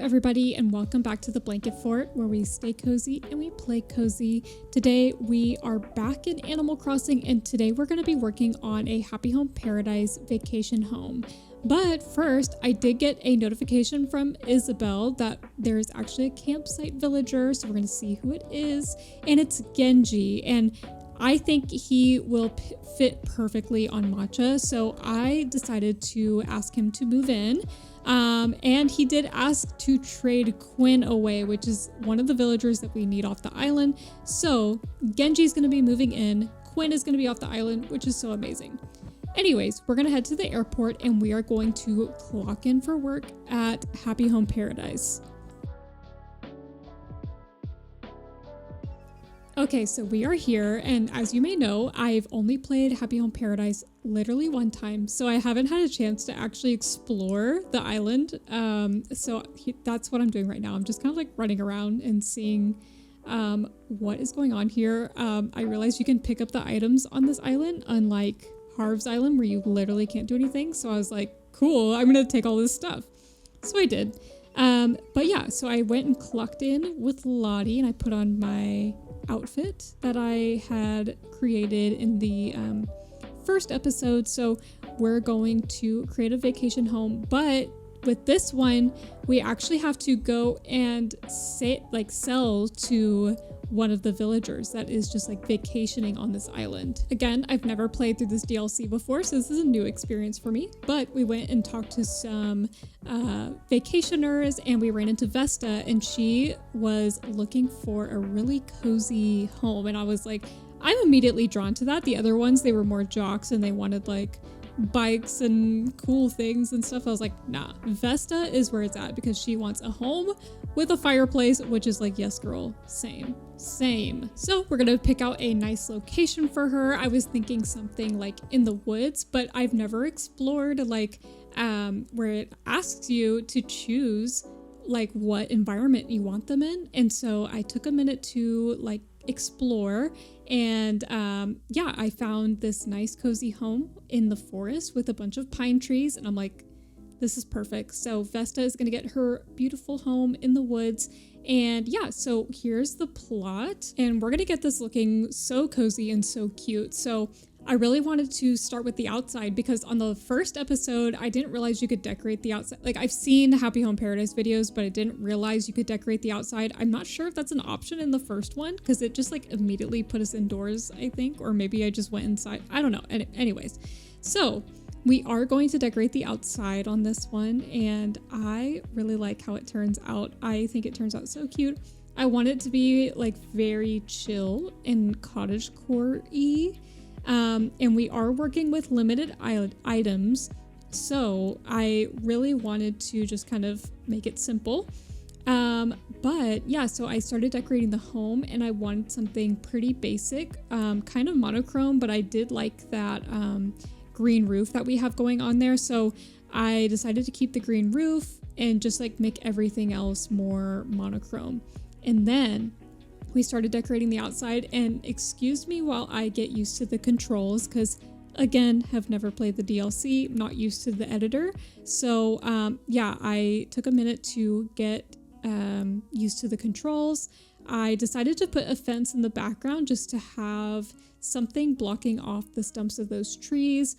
everybody, and welcome back to the Blanket Fort, where we stay cozy and we play cozy. Today we are back in Animal Crossing, and today we're going to be working on a Happy Home Paradise vacation home. But first, I did get a notification from Isabel that there's actually a campsite villager, so we're going to see who it is, and it's Genji, and I think he will fit perfectly on Matcha, so I decided to ask him to move in. And he did ask to trade Quinn away, which is one of the villagers that we need off the island. So Genji's going to be moving in. Quinn is going to be off the island, which is so amazing. Anyways, we're going to head to the airport and we are going to clock in for work at Happy Home Paradise. Okay, so we are here, and as you may know, I've only played Happy Home Paradise literally one time, so I haven't had a chance to actually explore the island. That's what I'm doing right now. I'm just kind of like running around and seeing what is going on here. I realized you can pick up the items on this island, unlike Harv's Island, where you literally can't do anything. So I was like, cool, I'm gonna take all this stuff. So I did. But yeah, so I went and clocked in with Lottie, and I put on my outfit that I had created in the first episode. So we're going to create a vacation home, but with this one we actually have to go and sell to one of the villagers that is just like vacationing on this island. Again, I've never played through this DLC before, so this is a new experience for me, but we went and talked to some vacationers, and we ran into Vesta, and she was looking for a really cozy home, and I was like, I'm immediately drawn to that. The other ones, they were more jocks and they wanted like bikes and cool things and stuff. I was like, nah, Vesta is where it's at, because she wants a home with a fireplace, which is like, yes girl, same. So we're gonna pick out a nice location for her. I was thinking something like in the woods, but I've never explored like where it asks you to choose like what environment you want them in. And so I took a minute to like explore, and I found this nice cozy home in the forest with a bunch of pine trees, and I'm like, this is perfect. So Vesta is going to get her beautiful home in the woods, and yeah, so here's the plot, and we're going to get this looking so cozy and so cute. So I really wanted to start with the outside, because on the first episode, I didn't realize you could decorate the outside. Like, I've seen Happy Home Paradise videos, but I didn't realize you could decorate the outside. I'm not sure if that's an option in the first one, because it just like immediately put us indoors, I think, or maybe I just went inside. I don't know. Anyways, so we are going to decorate the outside on this one, and I really like how it turns out. I think it turns out so cute. I want it to be like very chill and cottagecore-y. And we are working with limited items, so I really wanted to just kind of make it simple. But yeah, so I started decorating the home, and I wanted something pretty basic, kind of monochrome, but I did like that green roof that we have going on there. So I decided to keep the green roof and just like make everything else more monochrome. And then we started decorating the outside, and excuse me while I get used to the controls, because again, have never played the DLC, not used to the editor. So I took a minute to get used to the controls. I decided to put a fence in the background just to have something blocking off the stumps of those trees.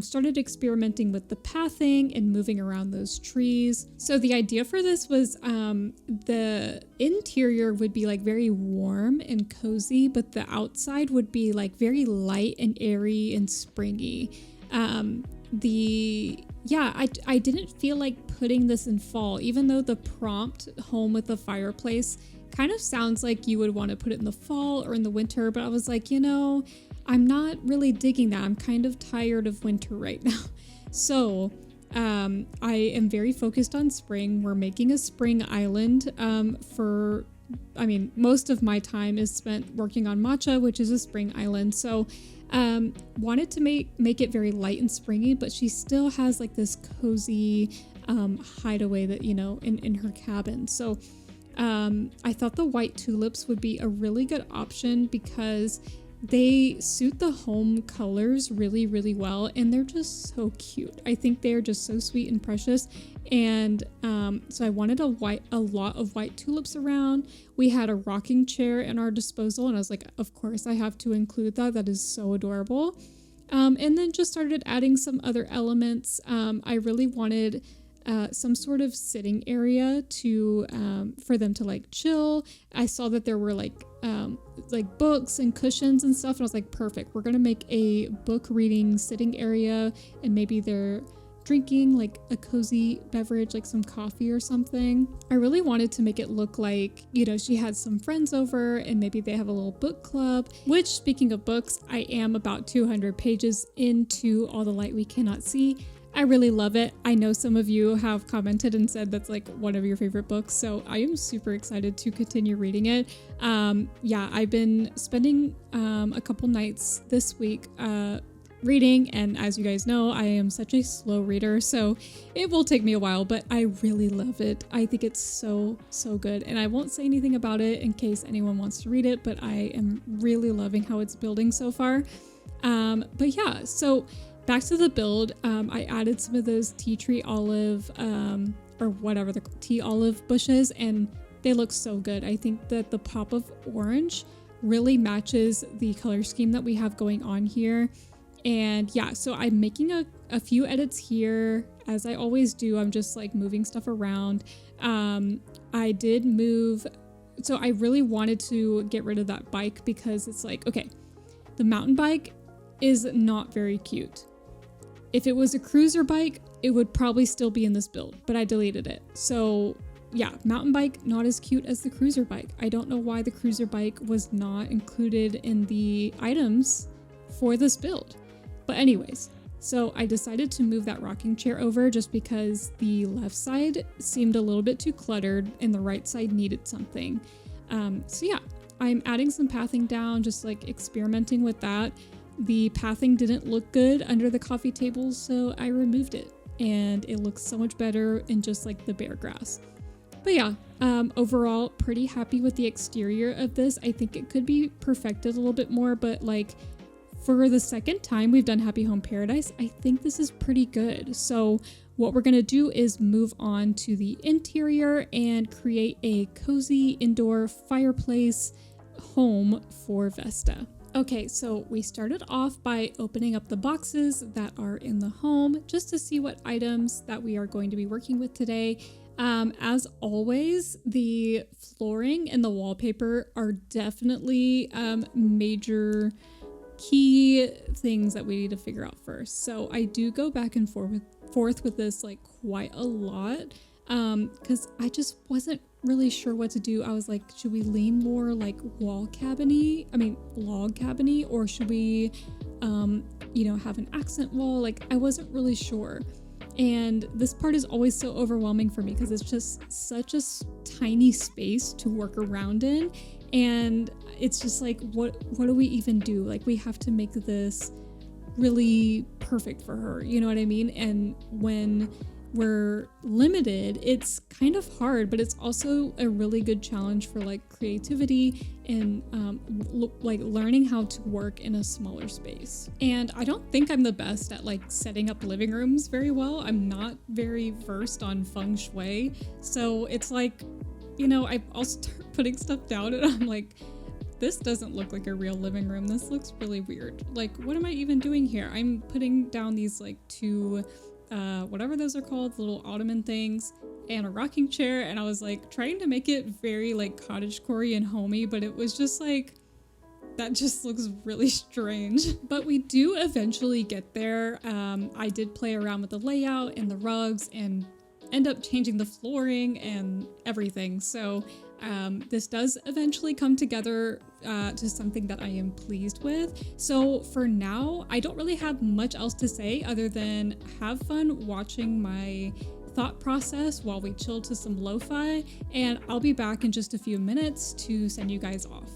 Started experimenting with the pathing and moving around those trees. So the idea for this was the interior would be like very warm and cozy, but the outside would be like very light and airy and springy. I didn't feel like putting this in fall, even though the prompt home with the fireplace kind of sounds like you would want to put it in the fall or in the winter, but I was like, I'm not really digging that. I'm kind of tired of winter right now. So I am very focused on spring. We're making a spring island most of my time is spent working on Matcha, which is a spring island. So wanted to make it very light and springy, but she still has like this cozy hideaway that, in her cabin. So I thought the white tulips would be a really good option, because they suit the home colors really, really well, and they're just so cute. I think they're just so sweet and precious. And so I wanted a lot of white tulips around. We had a rocking chair in our disposal, and I was like, of course I have to include that. That is so adorable. And then just started adding some other elements. I really wanted some sort of sitting area to for them to like chill. I saw that there were like books and cushions and stuff, and I was like, perfect. We're gonna make a book reading sitting area, and maybe they're drinking like a cozy beverage, like some coffee or something. I really wanted to make it look like, you know, she had some friends over and maybe they have a little book club, which, speaking of books, I am about 200 pages into All the Light We Cannot See. I really love it. I know some of you have commented and said that's like one of your favorite books, so I am super excited to continue reading it. Yeah, I've been spending a couple nights this week reading, and as you guys know, I am such a slow reader, so it will take me a while, but I really love it. I think it's so good, and I won't say anything about it in case anyone wants to read it, but I am really loving how it's building so far. But yeah, so back to the build, I added some of those tea tree olive or whatever, the tea olive bushes, and they look so good. I think that the pop of orange really matches the color scheme that we have going on here. And yeah, so I'm making a few edits here, as I always do. I'm just like moving stuff around. I did move, so I really wanted to get rid of that bike because it's like, okay, the mountain bike is not very cute. If it was a cruiser bike, it would probably still be in this build, but I deleted it. So yeah, mountain bike, not as cute as the cruiser bike. I don't know why the cruiser bike was not included in the items for this build. But anyways, so I decided to move that rocking chair over just because the left side seemed a little bit too cluttered and the right side needed something. So yeah, I'm adding some pathing down, just like experimenting with that. The pathing didn't look good under the coffee table, so I removed it, and it looks so much better in just like the bare grass. But yeah, overall, pretty happy with the exterior of this. I think it could be perfected a little bit more, but like, for the second time we've done Happy Home Paradise, I think this is pretty good. So what we're gonna do is move on to the interior and create a cozy indoor fireplace home for Vesta. Okay, so we started off by opening up the boxes that are in the home just to see what items that we are going to be working with today. As always, the flooring and the wallpaper are definitely major key things that we need to figure out first. So I do go back and forth with this like quite a lot because I just wasn't really sure what to do. I was like, should we lean more like log cabiny, or should we have an accent wall? Like, I wasn't really sure. And this part is always so overwhelming for me because it's just such a tiny space to work around in. And it's just like, what do we even do? Like, we have to make this really perfect for her, you know what I mean? And when we're limited, it's kind of hard, but it's also a really good challenge for like creativity and like learning how to work in a smaller space. And I don't think I'm the best at like setting up living rooms very well. I'm not very versed on feng shui. So it's like, I'll start putting stuff down and I'm like, this doesn't look like a real living room. This looks really weird. Like, what am I even doing here? I'm putting down these like two, whatever those are called, little ottoman things, and a rocking chair. And I was like trying to make it very like cottagecore and homey, but it was just like, that just looks really strange. But we do eventually get there. I did play around with the layout and the rugs and end up changing the flooring and everything. So this does eventually come together to something that I am pleased with. So for now, I don't really have much else to say other than have fun watching my thought process while we chill to some lo-fi, and I'll be back in just a few minutes to send you guys off.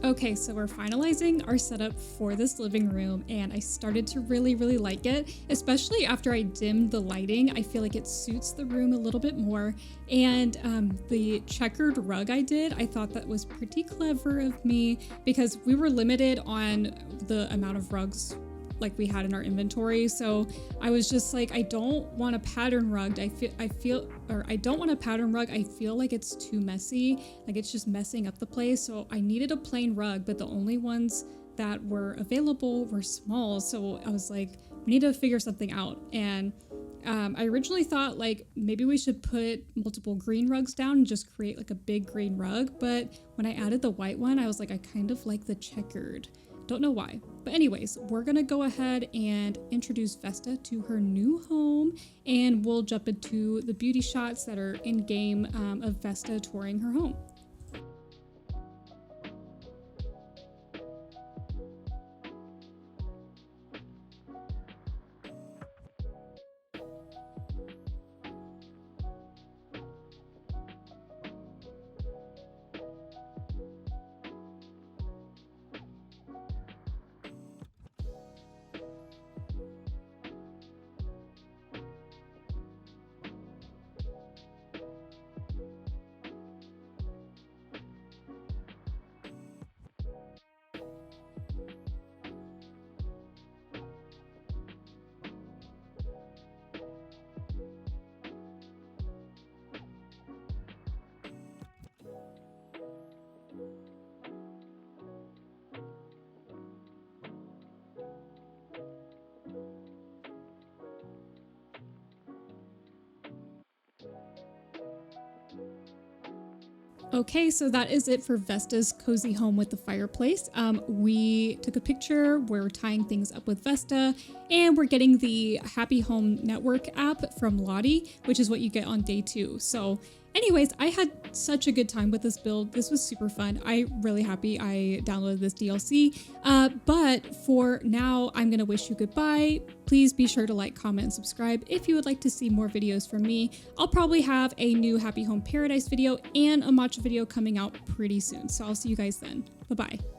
Okay, so we're finalizing our setup for this living room, and I started to really like it, especially after I dimmed the lighting. I feel like it suits the room a little bit more. And the checkered rug I did, I thought that was pretty clever of me because we were limited on the amount of rugs like we had in our inventory. So I was just like, I don't want a pattern rug. I don't want a pattern rug. I feel like it's too messy. Like it's just messing up the place. So I needed a plain rug, but the only ones that were available were small. So I was like, we need to figure something out. And I originally thought like maybe we should put multiple green rugs down and just create like a big green rug. But when I added the white one, I was like, I kind of like the checkered. Don't know why. But anyways, we're gonna go ahead and introduce Vesta to her new home, and we'll jump into the beauty shots that are in game of Vesta touring her home. Okay, so that is it for Vesta's cozy home with the fireplace. We took a picture, we're tying things up with Vesta, and we're getting the Happy Home Network app from Lottie, which is what you get on day 2. So anyways, I had such a good time with this build. This was super fun. I'm really happy I downloaded this DLC. But for now, I'm gonna wish you goodbye. Please be sure to like, comment, and subscribe if you would like to see more videos from me. I'll probably have a new Happy Home Paradise video and a matcha video coming out pretty soon. So I'll see you guys then. Bye-bye.